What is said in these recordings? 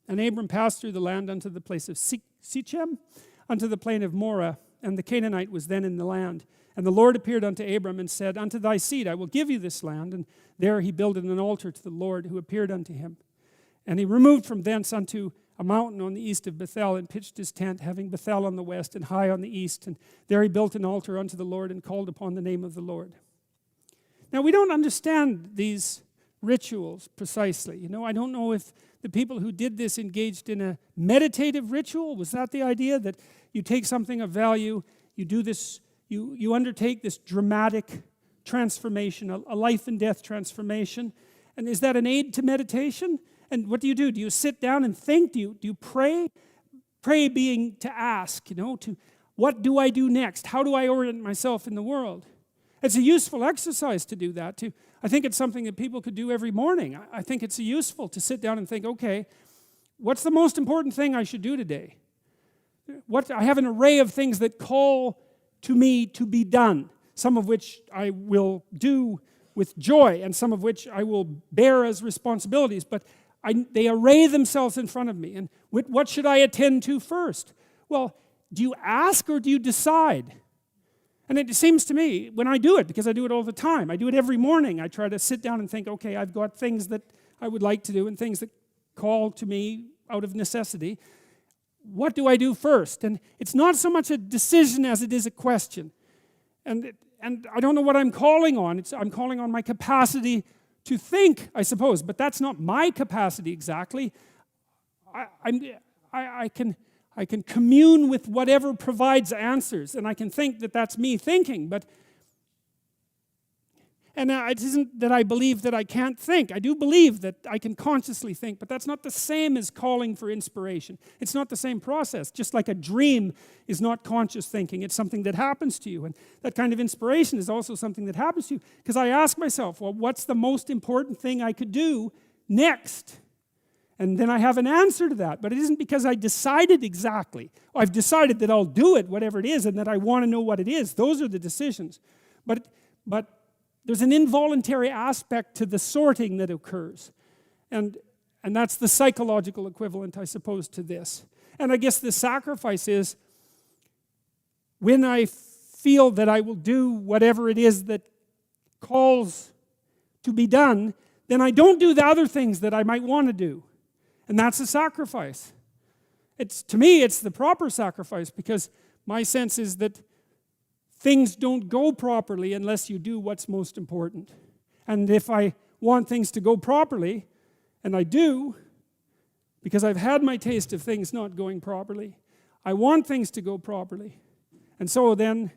And Abram passed through the land unto the place of Shechem, unto the plain of Moreh, and the Canaanite was then in the land. And the Lord appeared unto Abram and said, Unto thy seed I will give you this land. And there he builded an altar to the Lord who appeared unto him. And he removed from thence unto a mountain on the east of Bethel, and pitched his tent, having Bethel on the west and Hai on the east. And there he built an altar unto the Lord and called upon the name of the Lord. Now, we don't understand these rituals precisely. I don't know if the people who did this engaged in a meditative ritual. Was that the idea, that you take something of value, you do this, you undertake this dramatic transformation, a life and death transformation? And is that an aid to meditation? And what do? Do you sit down and think? Do you pray? Pray being to ask, to what do I do next? How do I orient myself in the world? It's a useful exercise to do that. I think it's something that people could do every morning. I think it's useful to sit down and think, okay, what's the most important thing I should do today? I have an array of things that call to me to be done, some of which I will do with joy, and some of which I will bear as responsibilities, but they array themselves in front of me. And what should I attend to first? Well, do you ask or do you decide? And it seems to me, when I do it, because I do it all the time, I do it every morning, I try to sit down and think, okay, I've got things that I would like to do and things that call to me out of necessity. What do I do first? And it's not so much a decision as it is a question. And I don't know what I'm calling on. I'm calling on my capacity to think, I suppose, but that's not my capacity exactly. I can commune with whatever provides answers, and I can think that that's me thinking, and it isn't that I believe that I can't think. I do believe that I can consciously think, but that's not the same as calling for inspiration. It's not the same process. Just like a dream is not conscious thinking, it's something that happens to you. And that kind of inspiration is also something that happens to you, because I ask myself, well, what's the most important thing I could do next? And then I have an answer to that, but it isn't because I decided exactly. I've decided that I'll do it, whatever it is, and that I want to know what it is. Those are the decisions. But there's an involuntary aspect to the sorting that occurs. And that's the psychological equivalent, I suppose, to this. And I guess the sacrifice is when I feel that I will do whatever it is that calls to be done, then I don't do the other things that I might want to do. And that's a sacrifice. To me, it's the proper sacrifice, because my sense is that things don't go properly unless you do what's most important. And if I want things to go properly, and I do, because I've had my taste of things not going properly, I want things to go properly. And so then,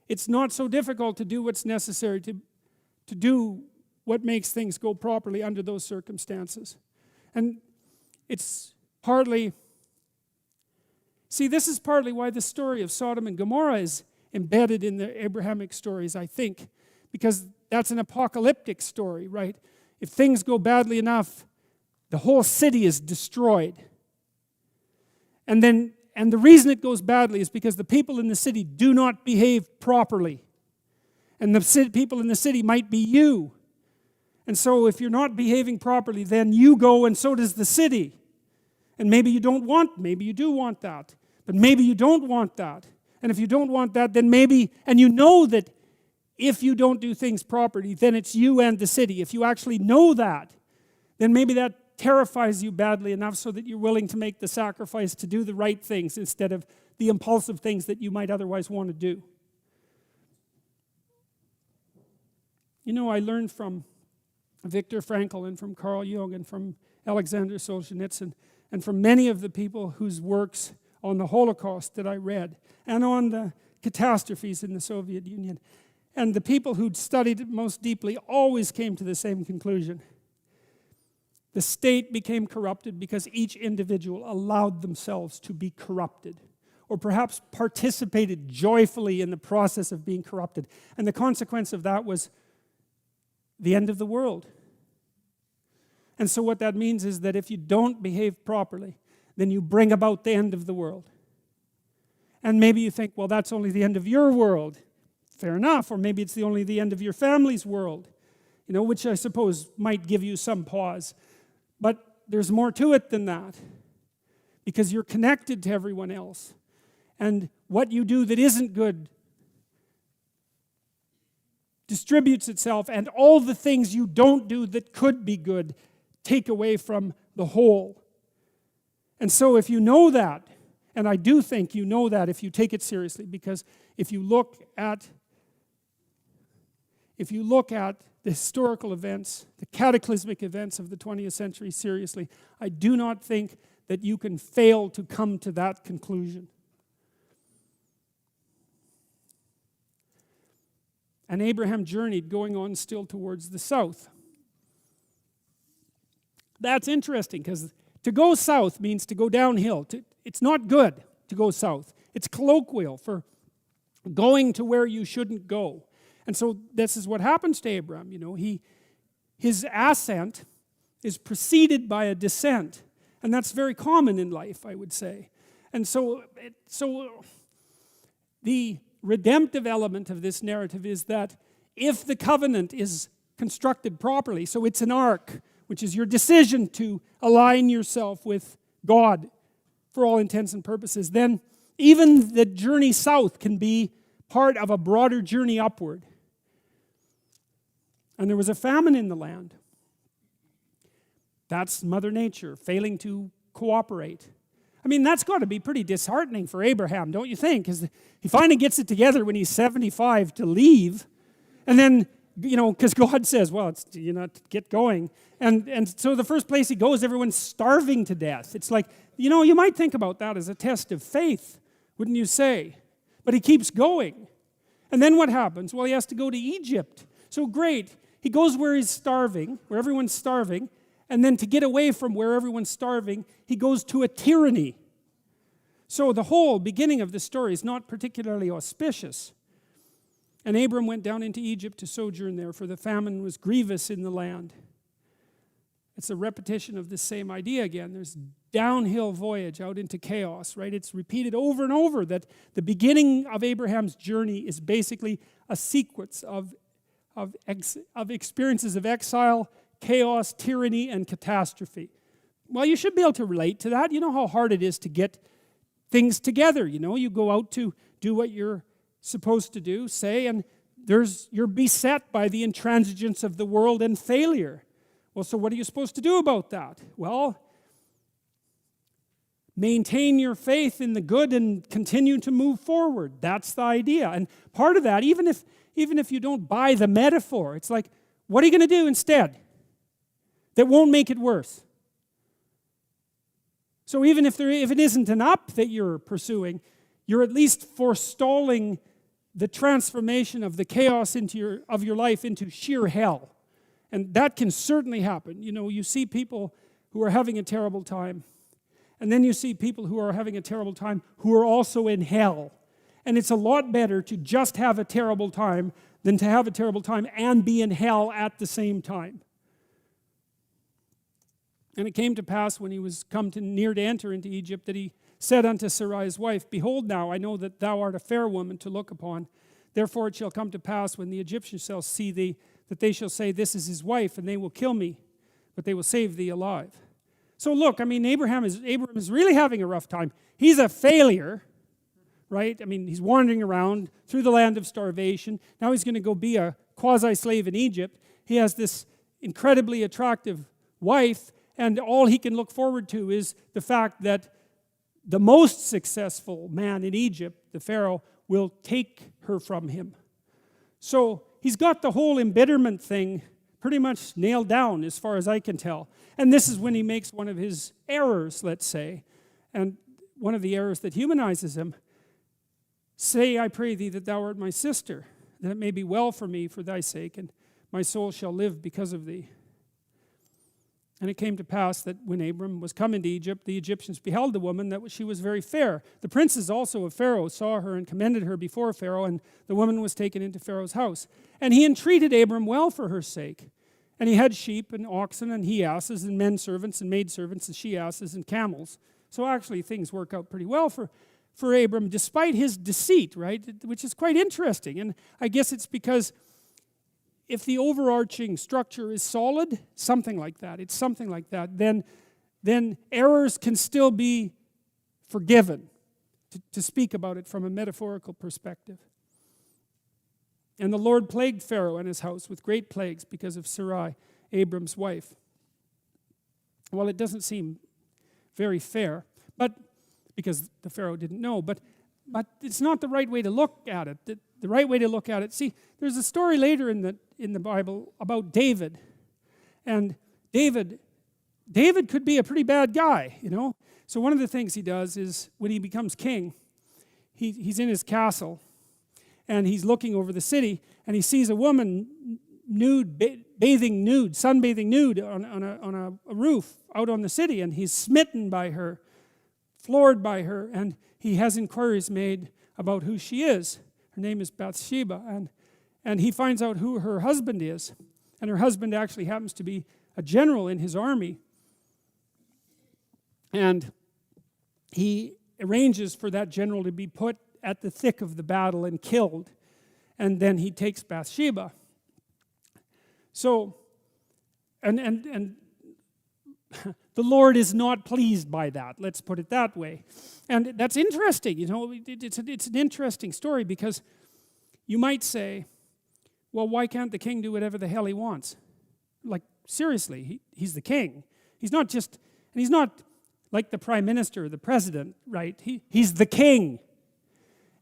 it's not so difficult to do what's necessary to do what makes things go properly under those circumstances. And it's partly... See, this is partly why the story of Sodom and Gomorrah is embedded in the Abrahamic stories, I think, because that's an apocalyptic story, right? If things go badly enough, the whole city is destroyed. And the reason it goes badly is because the people in the city do not behave properly. And the people in the city might be you. And so if you're not behaving properly, then you go, and so does the city. And maybe you do want that. But maybe you don't want that. And if you don't want that, then maybe, and you know that if you don't do things properly, then it's you and the city. If you actually know that, then maybe that terrifies you badly enough so that you're willing to make the sacrifice to do the right things instead of the impulsive things that you might otherwise want to do. I learned from Viktor Frankl and from Carl Jung and from Alexander Solzhenitsyn and from many of the people whose works on the Holocaust that I read, and on the catastrophes in the Soviet Union. And the people who'd studied it most deeply always came to the same conclusion. The state became corrupted because each individual allowed themselves to be corrupted, or perhaps participated joyfully in the process of being corrupted. And the consequence of that was the end of the world. And so what that means is that if you don't behave properly, then you bring about the end of the world. And maybe you think, well, that's only the end of your world. Fair enough. Or maybe it's only the end of your family's world, which I suppose might give you some pause. But there's more to it than that, because you're connected to everyone else. And what you do that isn't good distributes itself, and all the things you don't do that could be good take away from the whole. And so if you know that, and I do think you know that if you take it seriously, because if you look at the historical events, the cataclysmic events of the 20th century seriously, I do not think that you can fail to come to that conclusion. And Abraham journeyed, going on still towards the south. That's interesting, because to go south means to go downhill. It's not good to go south. It's colloquial for going to where you shouldn't go. And so this is what happens to Abraham. You know, his ascent is preceded by a descent. And that's very common in life, I would say. And so the redemptive element of this narrative is that if the covenant is constructed properly, so it's an ark, which is your decision to align yourself with God for all intents and purposes, then even the journey south can be part of a broader journey upward. And there was a famine in the land. That's Mother Nature failing to cooperate. I mean, that's got to be pretty disheartening for Abraham, don't you think? Because he finally gets it together when he's 75 to leave. And then, you know, because God says, well, it's, you know, get going. And so the first place he goes, everyone's starving to death. It's like, you know, you might think about that as a test of faith, wouldn't you say? But he keeps going. And then what happens? Well, he has to go to Egypt. So great. He goes where he's starving, where everyone's starving. And then to get away from where everyone's starving, he goes to a tyranny. So the whole beginning of the story is not particularly auspicious. And Abram went down into Egypt to sojourn there, for the famine was grievous in the land. It's a repetition of the same idea again. There's downhill voyage out into chaos, right? It's repeated over and over that the beginning of Abraham's journey is basically a sequence of experiences of exile, chaos, tyranny, and catastrophe. Well, you should be able to relate to that. You know how hard it is to get things together. You know, you go out to do what you're supposed to do, say, and you're beset by the intransigence of the world and failure. Well, so what are you supposed to do about that? Well, maintain your faith in the good and continue to move forward. That's the idea. And part of that, even if you don't buy the metaphor, it's like, what are you going to do instead that won't make it worse? So even if it isn't an up that you're pursuing, you're at least forestalling the transformation of the chaos of your life into sheer hell. And that can certainly happen. You know, you see people who are having a terrible time, and then you see people who are having a terrible time who are also in hell. And it's a lot better to just have a terrible time than to have a terrible time and be in hell at the same time. And it came to pass when he was come near to enter into Egypt that he said unto Sarai's wife, Behold now, I know that thou art a fair woman to look upon. Therefore it shall come to pass when the Egyptians shall see thee, that they shall say, This is his wife, and they will kill me, but they will save thee alive. So look, I mean, Abraham is really having a rough time. He's a failure, right? I mean, he's wandering around through the land of starvation. Now he's going to go be a quasi-slave in Egypt. He has this incredibly attractive wife, and all he can look forward to is the fact that the most successful man in Egypt, the Pharaoh, will take her from him. So he's got the whole embitterment thing pretty much nailed down as far as I can tell. And this is when he makes one of his errors, let's say, and one of the errors that humanizes him. Say, I pray thee, that thou art my sister, that it may be well for me for thy sake, and my soul shall live because of thee. And it came to pass that when Abram was come into Egypt, the Egyptians beheld the woman, that she was very fair. The princes also of Pharaoh saw her and commended her before Pharaoh, and the woman was taken into Pharaoh's house. And he entreated Abram well for her sake. And he had sheep and oxen and he-asses and men servants and maidservants and she-asses and camels. So actually things work out pretty well for Abram, despite his deceit, right? Which is quite interesting. And I guess it's because if the overarching structure is solid, something like that, then then errors can still be forgiven, to speak about it from a metaphorical perspective. And the Lord plagued Pharaoh and his house with great plagues because of Sarai, Abram's wife. Well, it doesn't seem very fair, but because the Pharaoh didn't know, but it's not the right way to look at it. The right way to look at it, see, there's a story later in the Bible about David. And David could be a pretty bad guy, you know. So one of the things he does is when he becomes king, he's in his castle and he's looking over the city and he sees a woman nude, sunbathing nude on a roof out on the city, and he's smitten by her, floored by her, and he has inquiries made about who she is. Her name is Bathsheba, and he finds out who her husband is, and her husband actually happens to be a general in his army. And he arranges for that general to be put at the thick of the battle and killed. And then he takes Bathsheba. So, and the Lord is not pleased by that. Let's put it that way. And that's interesting, you know. It's an interesting story because you might say, well, why can't the king do whatever the hell he wants? Like, seriously, he's the king. He's not like the prime minister or the president, right? He's the king.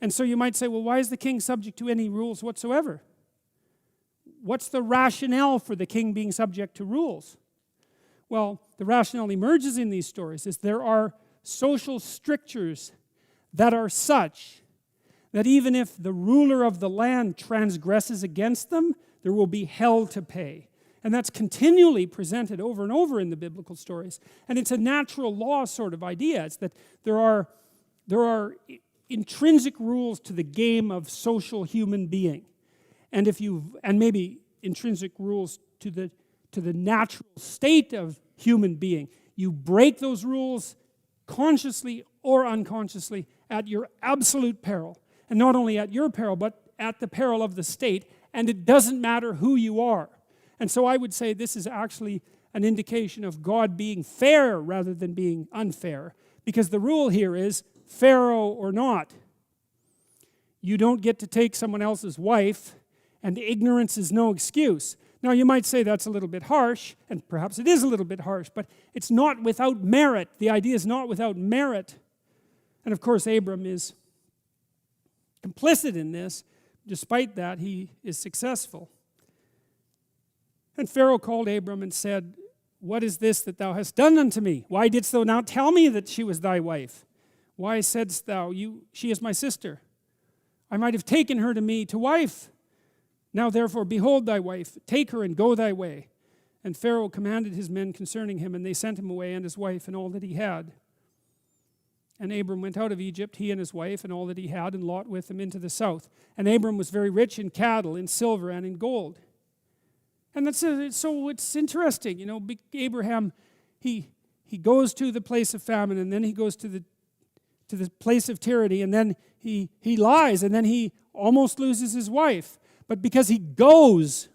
And so you might say, well, why is the king subject to any rules whatsoever? What's the rationale for the king being subject to rules? Well, the rationale emerges in these stories is there are social strictures that are such that even if the ruler of the land transgresses against them, there will be hell to pay. And that's continually presented over and over in the biblical stories. And it's a natural law sort of idea. It's that there are intrinsic rules to the game of social human being. And maybe intrinsic rules to the natural state of human being. You break those rules consciously or unconsciously at your absolute peril. And not only at your peril, but at the peril of the state. And it doesn't matter who you are. And so I would say this is actually an indication of God being fair rather than being unfair. Because the rule here is Pharaoh or not. You don't get to take someone else's wife, and ignorance is no excuse. Now you might say that's a little bit harsh, and perhaps it is a little bit harsh, but it's not without merit. The idea is not without merit. And of course Abram is complicit in this. Despite that, he is successful. And Pharaoh called Abram and said, "What is this that thou hast done unto me? Why didst thou not tell me that she was thy wife? Why saidst thou, she is my sister? I might have taken her to me to wife. Now therefore, behold thy wife, take her and go thy way." And Pharaoh commanded his men concerning him, and they sent him away and his wife and all that he had. And Abram went out of Egypt, he and his wife and all that he had, and Lot with him into the south. And Abram was very rich in cattle, in silver, and in gold. And so it's interesting, you know, Abraham, he goes to the place of famine, and then he goes to the place of tyranny, and then he lies, and then he almost loses his wife. But because he goes,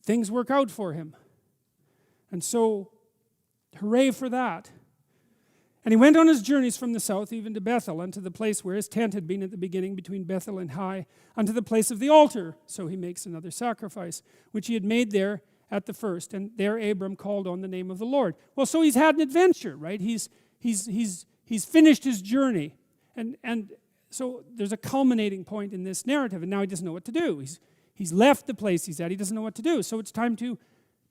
things work out for him. And so, hooray for that. And he went on his journeys from the south, even to Bethel, unto the place where his tent had been at the beginning, between Bethel and Hai, unto the place of the altar. So he makes another sacrifice, which he had made there at the first. And there Abram called on the name of the Lord. Well, so he's had an adventure, right? He's finished his journey. And so there's a culminating point in this narrative, and now he doesn't know what to do. He's left the place he's at. He doesn't know what to do. So it's time to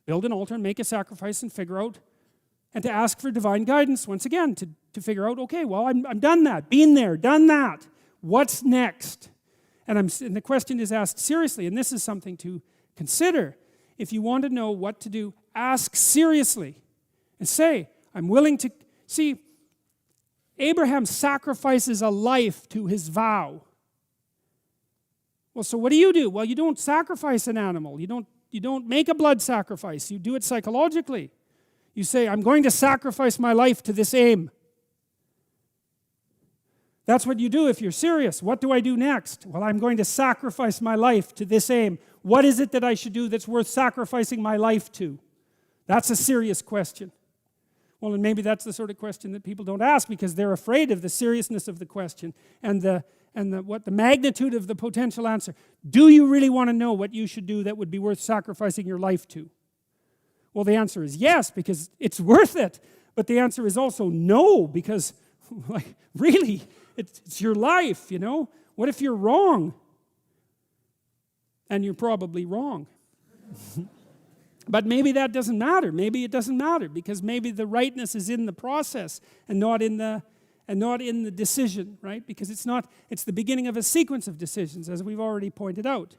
build an altar and make a sacrifice and figure out, and to ask for divine guidance once again, to figure out, okay, well, I'm done that. Been there, done that. What's next? And the question is asked seriously, and this is something to consider. If you want to know what to do, ask seriously. And say, I'm willing to... See, Abraham sacrifices a life to his vow. Well, so what do? Well, you don't sacrifice an animal. You don't make a blood sacrifice. You do it psychologically. You say, I'm going to sacrifice my life to this aim. That's what you do if you're serious. What do I do next? Well, I'm going to sacrifice my life to this aim. What is it that I should do that's worth sacrificing my life to? That's a serious question. Well, and maybe that's the sort of question that people don't ask because they're afraid of the seriousness of the question and the magnitude of the potential answer. Do you really want to know what you should do that would be worth sacrificing your life to? Well, the answer is yes, because it's worth it. But the answer is also no, because, like, really, it's your life, you know? What if you're wrong? And you're probably wrong. But maybe that doesn't matter. Maybe it doesn't matter, because maybe the rightness is in the process and not in the decision, right? Because it's the beginning of a sequence of decisions, as we've already pointed out.